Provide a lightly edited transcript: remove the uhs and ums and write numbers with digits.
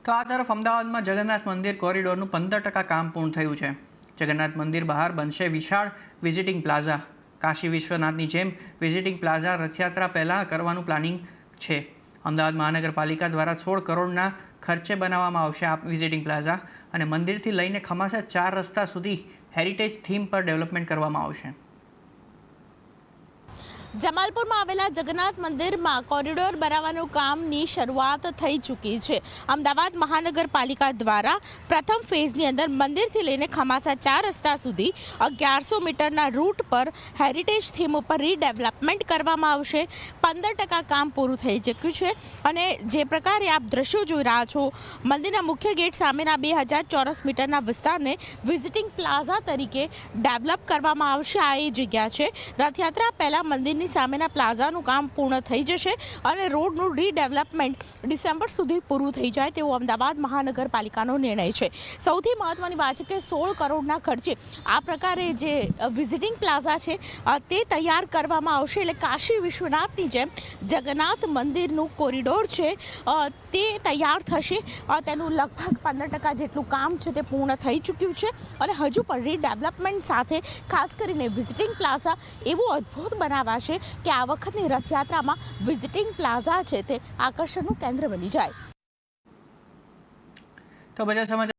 તો આ તરફ અમદાવાદમાં જગન્નાથ મંદિર કોરિડોરનું 15% કામ પૂર્ણ થયું છે। જગન્નાથ મંદિર બહાર બનશે વિશાળ વિઝિટિંગ પ્લાઝા। કાશી વિશ્વનાથની જેમ વિઝિટિંગ પ્લાઝા રથયાત્રા પહેલાં કરવાનું પ્લાનિંગ છે। અમદાવાદ મહાનગરપાલિકા દ્વારા 16 કરોડના ખર્ચે બનાવવામાં આવશે આ વિઝિટિંગ પ્લાઝા અને મંદિરથી લઈને ખમાસા 4 રસ્તા સુધી હેરિટેજ થીમ પર ડેવલપમેન્ટ કરવામાં આવશે। જમાલપુરમાં આવેલા જગન્નાથ મંદિરમાં કોરિડોર બનાવવાનું કામની શરૂઆત થઈ ચૂકી છે। અમદાવાદ મહાનગરપાલિકા દ્વારા પ્રથમ ફેઝની અંદર મંદિરથી લઈને ખમાસા 4 રસ્તા સુધી 1100 મીટરના રૂટ પર હેરિટેજ થીમ ઉપર રીડેવલપમેન્ટ કરવામાં આવશે। 15% કામ પૂરું થઈ ચૂક્યું છે અને જે પ્રકારે આપ દ્રશ્યો જોઈ રહ્યા છો, મંદિરના મુખ્ય ગેટ સામેના 2000 ચોરસ મીટરના વિસ્તારને વિઝિટિંગ પ્લાઝા તરીકે ડેવલપ કરવામાં આવશે। આ એ જગ્યા છે। રથયાત્રા પહેલા મંદિરની સામેના પ્લાઝાનું કામ પૂર્ણ થઈ જશે અને રોડનું રીડેવલપમેન્ટ ડિસેમ્બર સુધી પૂરું થઈ જાય તેવો અમદાવાદ મહાનગરપાલિકાનો નિર્ણય છે। સૌથી મહત્વની વાત છે કે 16 કરોડના ખર્ચે આ પ્રકારે જે વિઝિટિંગ પ્લાઝા છે તે તૈયાર કરવામાં આવશે। એટલે કાશી વિશ્વનાથની જેમ જગન્નાથ મંદિરનું કોરિડોર છે તે તૈયાર થશે। તેનું લગભગ 15% જેટલું કામ છે તે પૂર્ણ થઈ ચૂક્યું છે અને હજુ પણ રીડેવલપમેન્ટ સાથે ખાસ કરીને વિઝિટિંગ પ્લાઝા એવું અદ્ભુત બનાવાશે કે આ વખતની રથયાત્રામાં વિઝિટિંગ પ્લાઝા છે તે આકર્ષણનું કેન્દ્ર બની જાય। તો બધા સમાચાર